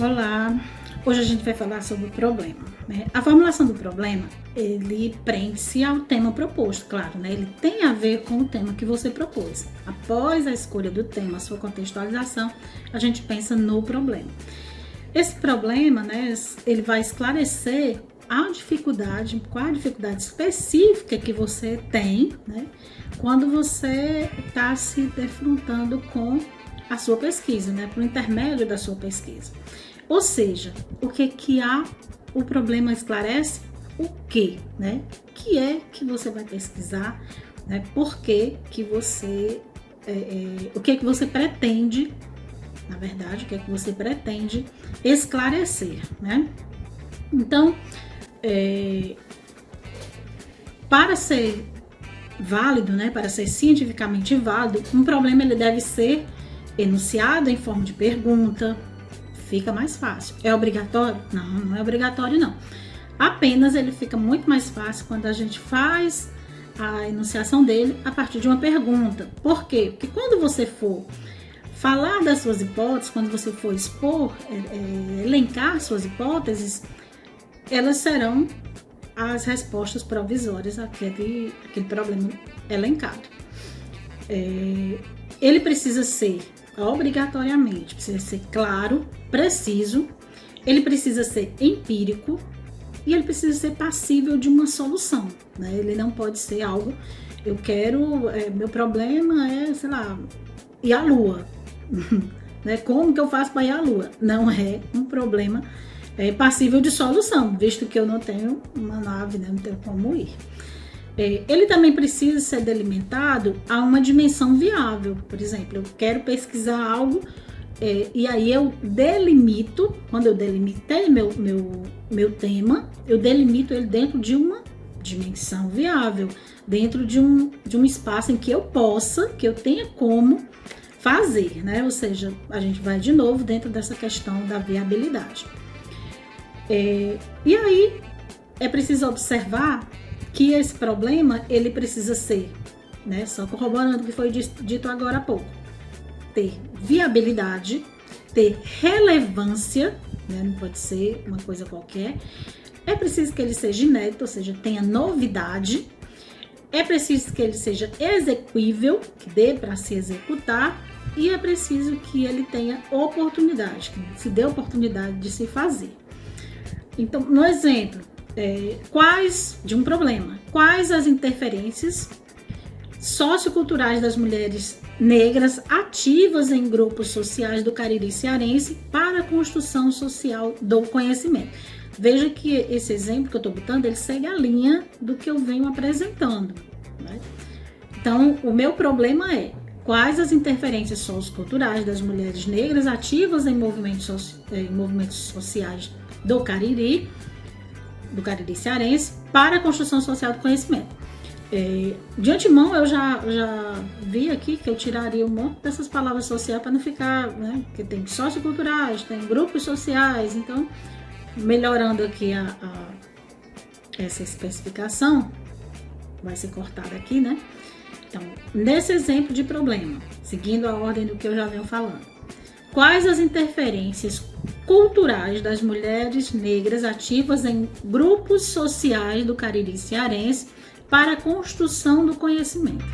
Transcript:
Olá, hoje a gente vai falar sobre o problema, né? A formulação do problema, ele prende-se ao tema proposto, claro, né? Ele tem a ver com o tema que você propôs. Após a escolha do tema, a sua contextualização, a gente pensa no problema. Esse problema, né, ele vai esclarecer a dificuldade, qual a dificuldade específica que você tem, né, quando você está se defrontando com a sua pesquisa, né, por intermédio da sua pesquisa. Ou seja, o que o problema esclarece? O que, né? Que é que você vai pesquisar, né? Por que você, o que você pretende, na verdade, o que você pretende esclarecer, né? Então, para ser válido, né? Para ser cientificamente válido, um problema ele deve ser enunciado em forma de pergunta. Fica mais fácil. É obrigatório? Não, não é obrigatório não. Apenas ele fica muito mais fácil quando a gente faz a enunciação dele a partir de uma pergunta. Por quê? Porque quando você for falar das suas hipóteses, quando você for expor, elencar suas hipóteses, elas serão as respostas provisórias àquele problema elencado. Ele precisa ser obrigatoriamente, precisa ser claro, preciso, ele precisa ser empírico e ele precisa ser passível de uma solução, né? Ele não pode ser algo, eu quero, meu problema é, sei lá, ir à Lua, né? Como que eu faço para ir à Lua? Não é um problema passível de solução, visto que eu não tenho uma nave, né? Não tenho como ir. Ele também precisa ser delimitado a uma dimensão viável. Por exemplo, eu quero pesquisar algo e aí eu delimito, quando eu delimitei meu tema, eu delimito ele dentro de uma dimensão viável, dentro de um espaço em que eu tenha como fazer, né? Ou seja, a gente vai de novo dentro dessa questão da viabilidade. E aí é preciso observar que esse problema, ele precisa ser, né, só corroborando o que foi dito agora há pouco, ter viabilidade, ter relevância, né, não pode ser uma coisa qualquer, é preciso que ele seja inédito, ou seja, tenha novidade, é preciso que ele seja execuível, que dê para se executar, e é preciso que ele tenha oportunidade, que se dê oportunidade de se fazer. Então, no exemplo, de um problema, quais as interferências socioculturais das mulheres negras ativas em grupos sociais do Cariri cearense para a construção social do conhecimento. Veja que esse exemplo que eu estou botando, ele segue a linha do que eu venho apresentando, né? Então, o meu problema é quais as interferências socioculturais das mulheres negras ativas em movimentos sociais do Cariri cearense para a construção social do conhecimento. De antemão, eu já vi aqui que eu tiraria um monte dessas palavras sociais para não ficar, né, que tem socioculturais, tem grupos sociais, então, melhorando aqui essa especificação, vai ser cortada aqui, né? Então, nesse exemplo de problema, seguindo a ordem do que eu já venho falando, quais as interferências culturais das mulheres negras ativas em grupos sociais do Cariri cearense para a construção do conhecimento?